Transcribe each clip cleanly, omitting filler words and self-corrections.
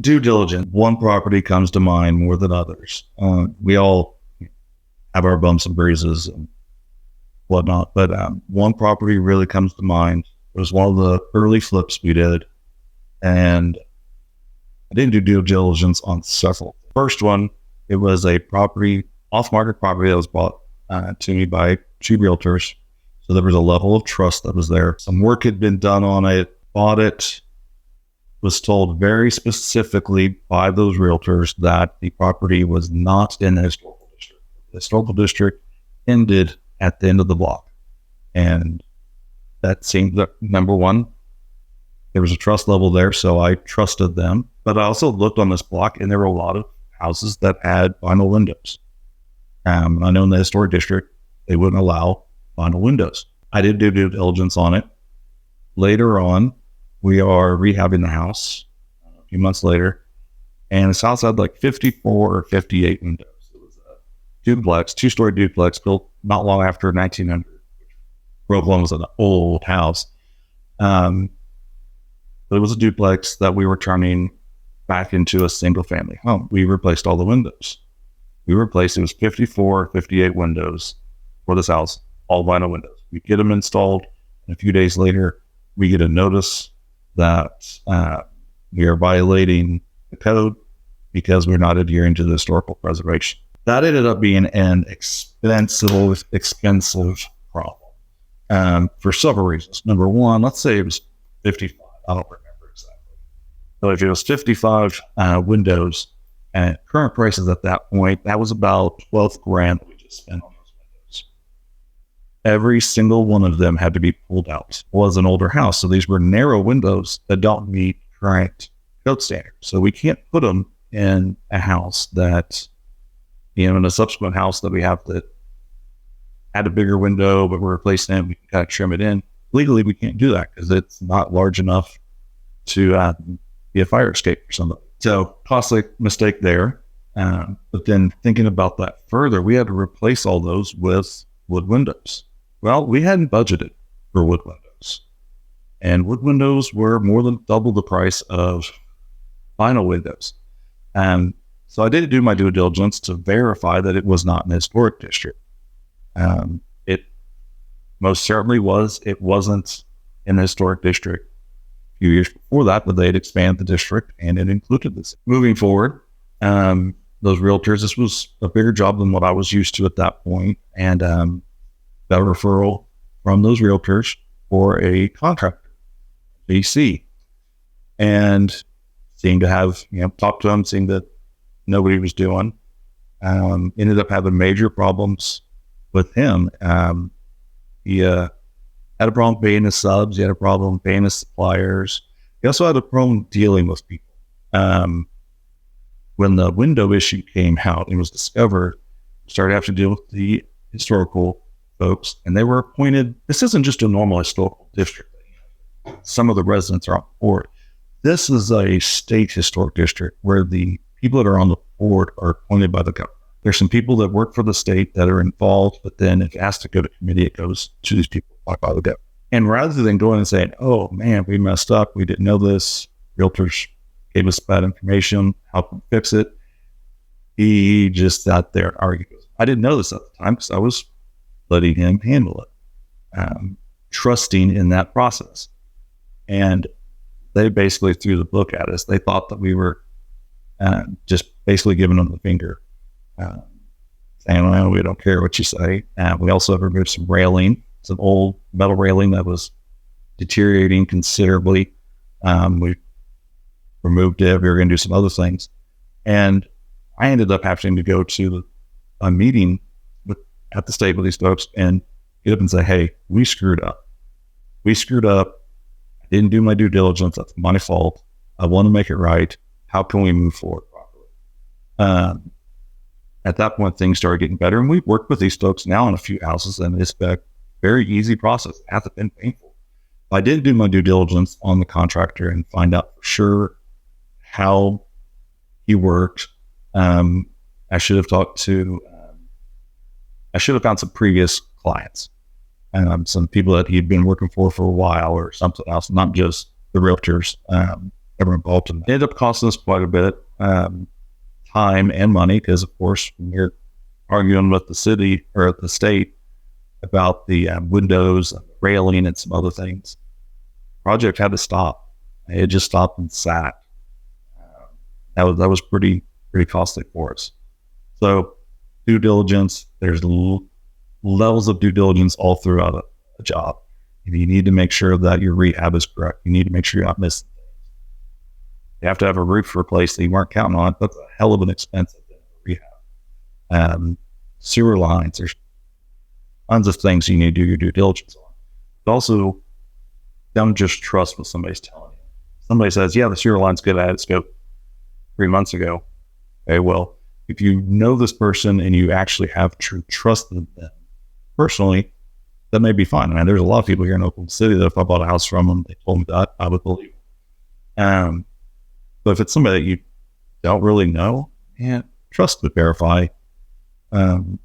Due diligence. One property comes to mind more than others. We all have our bumps and bruises and whatnot, but one property really comes to mind. It was one of the early flips we did, and I didn't do due diligence on several. First one, it was a property, off-market property that was bought to me by two realtors. So there was a level of trust that was there. Some work had been done on it, bought it, was told very specifically by those realtors that the property was not in the historical district. The historical district ended at the end of the block. And that seemed that, number one, there was a trust level there, so I trusted them. But I also looked on this block, and there were a lot of houses that had vinyl windows. I know in the historic district, they wouldn't allow vinyl windows. I did do due diligence on it. Later on, we are rehabbing the house a few months later, and this house had like 54 or 58 windows. It was a duplex, two-story duplex built not long after 1900. Brooklyn was an old house. But it was a duplex that we were turning back into a single-family home. We replaced all the windows. It was 54, 58 windows for this house, all vinyl windows. We get them installed, and a few days later, we get a notice that we are violating the code because we're not adhering to the historical preservation. That ended up being an expensive problem for several reasons. Number one, let's say it was 55. I don't remember exactly. So if it was 55 windows, and at current prices at that point, that was about $12,000 that we just spent on those windows. Every single one of them had to be pulled out. It was an older house, so these were narrow windows that don't meet current code standards. So we can't put them in a house that, in a subsequent house that we have that had a bigger window, but we're replacing it, we can kind of trim it in. Legally, we can't do that because it's not large enough to be a fire escape for somebody. So costly mistake there. But then thinking about that further, we had to replace all those with wood windows. Well, we hadn't budgeted for wood windows. And wood windows were more than double the price of vinyl windows. So I did do my due diligence to verify that it was not an historic district. It most certainly was. It wasn't in the historic district a few years before that, but they had expanded the district and it included this. Moving forward, those realtors, this was a bigger job than what I was used to at that point, and got a referral from those realtors for a contractor, BC, and seemed to have, talked to them, seeing that nobody was doing. Ended up having major problems with him. He had a problem paying his subs. He had a problem paying his suppliers. He also had a problem dealing with people. When the window issue came out and was discovered, started having to deal with the historical folks, and they were appointed. This isn't just a normal historical district. Some of the residents are on board. This is a state historic district where the people that are on the board are appointed by the government. There's some people that work for the state that are involved, but then if it has to go to committee, it goes to these people appointed by the government. And rather than going and saying, oh man, we messed up, we didn't know this, realtors gave us bad information, how can we fix it? He just sat there and argued. I didn't know this at the time because I was letting him handle it, trusting in that process. And they basically threw the book at us. They thought that we were just basically giving them the finger, saying, well, we don't care what you say. We also removed some railing, some old metal railing that was deteriorating considerably. We removed it. We were going to do some other things. And I ended up having to go to a meeting at the state with these folks and get up and say, hey, we screwed up. I didn't do my due diligence. That's my fault. I want to make it right. How can we move forward properly? At that point, things started getting better. And we've worked with these folks now in a few houses, and it's been a very easy process. It hasn't been painful. I did do my due diligence on the contractor and find out for sure how he worked. I should have found some previous clients, some people that he'd been working for a while or something else, not just the realtors. ever involved in that. It ended up costing us quite a bit, time and money, because of course when you're arguing with the city or the state about the windows and the railing and some other things, project had to stop. It just stopped and sat. That was pretty costly for us. So due diligence, there's levels of due diligence all throughout a job. You need to make sure that your rehab is correct. You need to make sure you're not missing things. You have to have a roof replaced that you weren't counting on. That's a hell of an expense at rehab. Sewer lines, there's tons of things you need to do your due diligence on. But also, don't just trust what somebody's telling you. Somebody says, yeah, the sewer line's good. I had it scoped 3 months ago. Okay, well, if you know this person and you actually have true trust in them personally, that may be fine. I mean, there's a lot of people here in Oklahoma City that if I bought a house from them, they told me that, I would believe them. But if it's somebody that you don't really know, trust but verify. Do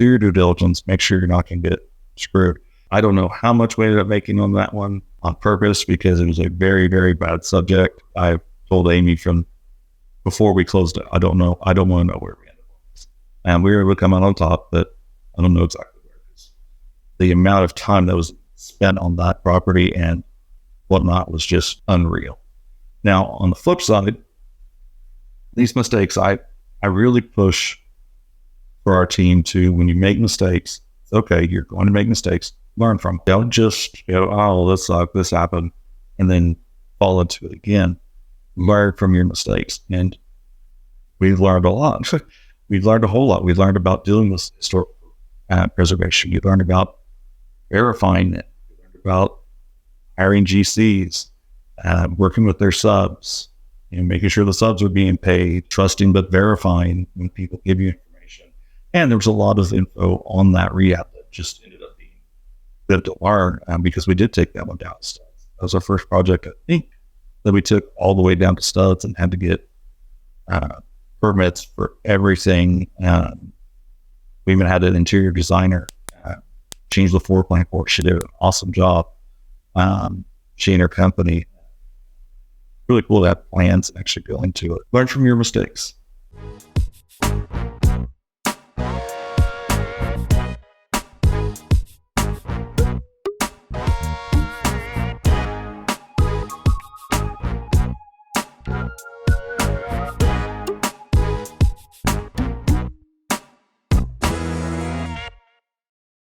your due diligence. Make sure you're not going to get screwed. I don't know how much we ended up making on that one on purpose, because it was a very, very bad subject. I told Amy from before we closed it, I don't know. I don't want to know where we ended up. And we were able to come out on top, but I don't know exactly where it is. The amount of time that was spent on that property and whatnot was just unreal. Now, on the flip side, these mistakes, I really push for our team to, when you make mistakes, it's okay, you're going to make mistakes, learn from it. Don't just go, oh, this sucked, this happened, and then fall into it again. Learn from your mistakes. And we've learned a lot. We've learned a whole lot. We've learned about dealing with historical preservation. You learned about verifying it. You learned about hiring GCs, working with their subs, making sure the subs are being paid, trusting but verifying when people give you information. And there was a lot of info on that rehab that just ended up being good to learn, because we did take that one down to studs. That was our first project, I think, that we took all the way down to studs and had to get permits for everything. We even had an interior designer change the floor plan for it. She did an awesome job. She and her company. Really cool to have plans and actually go into it. Learn from your mistakes.